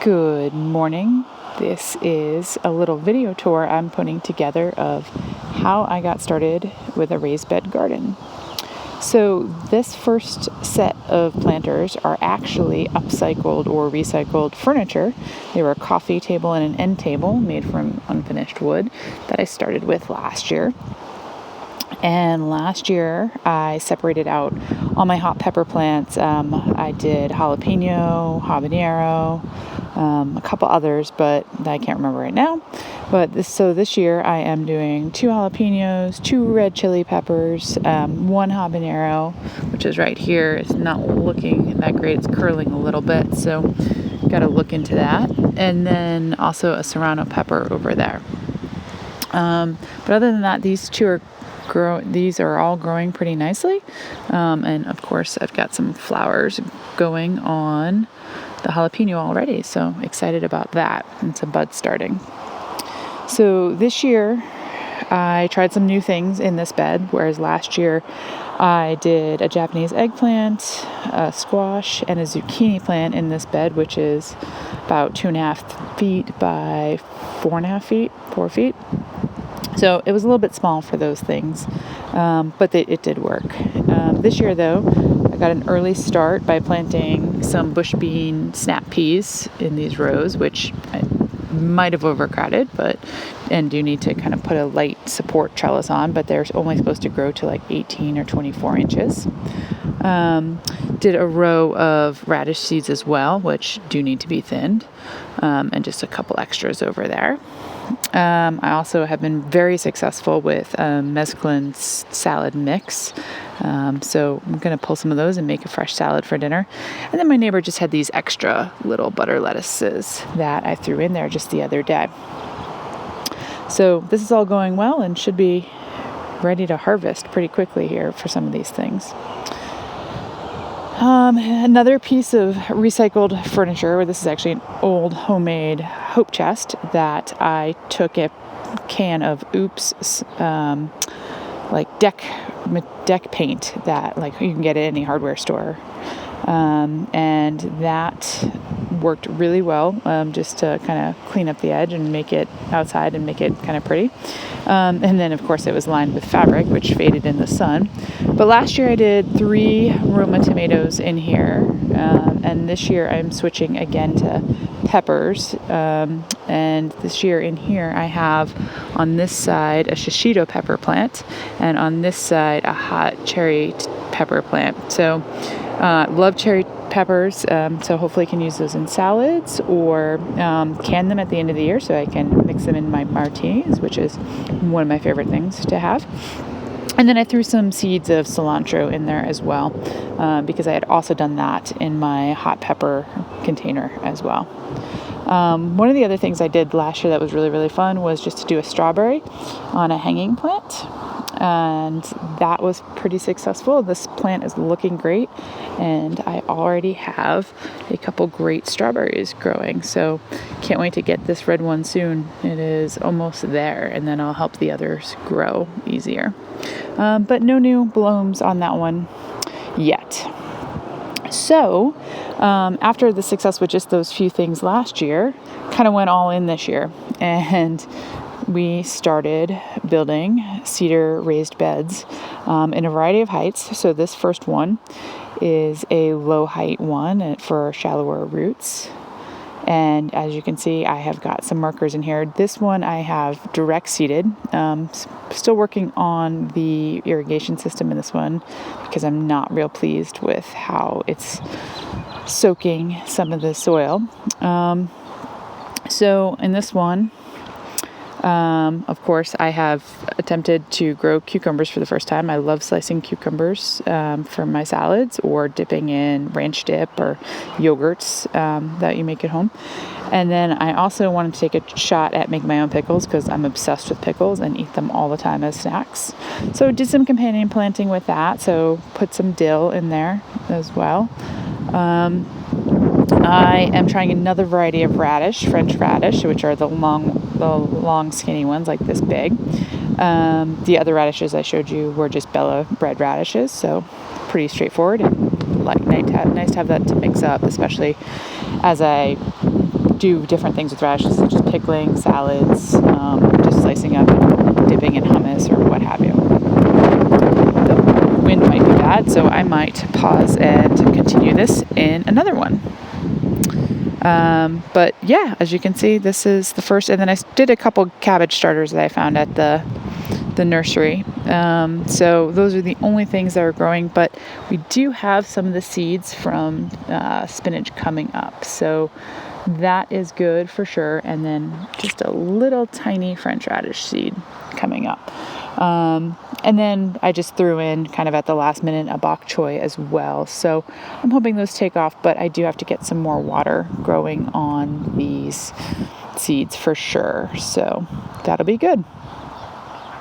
Good morning. This is a little video tour I'm putting together of how I got started with a raised bed garden. So this first set of planters are actually upcycled or recycled furniture. They were a coffee table and an end table made from unfinished wood that I started with last year. And last year, I separated out all my hot pepper plants. I did jalapeno, habanero, a couple others, but I can't remember right now. But this year, I am doing 2 jalapenos, 2 red chili peppers, 1 habanero, which is right here. It's not looking that great. It's curling a little bit, so got to look into that. And then also a serrano pepper over there. But other than that, these are all growing pretty nicely. And of course, I've got some flowers going on the jalapeno already. So excited about that and some buds starting. So this year, I tried some new things in this bed, whereas last year I did a Japanese eggplant, a squash, and a zucchini plant in this bed, which is about 2.5 feet by 4.5 feet, 4 feet. So it was a little bit small for those things, but it did work. This year, though, I got an early start by planting some bush bean snap peas in these rows, which I might have overcrowded, and do need to kind of put a light support trellis on, but they're only supposed to grow to like 18 or 24 inches. Did a row of radish seeds as well, which do need to be thinned, and just a couple extras over there. I also have been very successful with mesclun salad mix. So I'm going to pull some of those and make a fresh salad for dinner. And then my neighbor just had these extra little butter lettuces that I threw in there just the other day. So this is all going well and should be ready to harvest pretty quickly here for some of these things. Another piece of recycled furniture, where this is actually an old homemade hope chest that I took a can of like deck paint that like you can get at any hardware store. And that worked really well, just to kind of clean up the edge and make it outside and make it kind of pretty. And then, of course, it was lined with fabric, which faded in the sun. But last year I did 3 Roma tomatoes in here. And this year I'm switching again to peppers. And this year in here I have on this side a shishito pepper plant, and on this side a hot cherry pepper plant. So love cherry peppers, so hopefully I can use those in salads or can them at the end of the year so I can mix them in my martinis, which is one of my favorite things to have. And then I threw some seeds of cilantro in there as well, because I had also done that in my hot pepper container as well. One of the other things I did last year that was really, really fun was just to do a strawberry on a hanging plant. And that was pretty successful. This plant is looking great, and I already have a couple great strawberries growing. So can't wait to get this red one soon. It is almost there, and then I'll help the others grow easier. But no new blooms on that one yet. So after the success with just those few things last year, kind of went all in this year, and we started building cedar raised beds in a variety of heights. So this first one is a low height one for shallower roots. And as you can see, I have got some markers in here. This one I have direct seeded. Still working on the irrigation system in this one because I'm not real pleased with how it's soaking some of the soil. So in this one, of course, I have attempted to grow cucumbers for the first time. I love slicing cucumbers for my salads or dipping in ranch dip or yogurts that you make at home. And then I also wanted to take a shot at making my own pickles because I'm obsessed with pickles and eat them all the time as snacks. So did some companion planting with that. So put some dill in there as well. I am trying another variety of radish, French radish, which are the long skinny ones like this big. The other radishes I showed you were just Bella bread radishes, so pretty straightforward and nice to have that to mix up, especially as I do different things with radishes, such as pickling, salads, just slicing up and dipping in hummus or what have you. The wind might be bad, so I might pause and continue this in another one. But yeah, as you can see, this is the first, and then I did a couple cabbage starters that I found at the nursery. So those are the only things that are growing, but we do have some of the seeds from spinach coming up. So that is good for sure. And then just a little tiny French radish seed coming up. And then I just threw in kind of at the last minute a bok choy as well. So I'm hoping those take off, but I do have to get some more water growing on these seeds for sure. So that'll be good.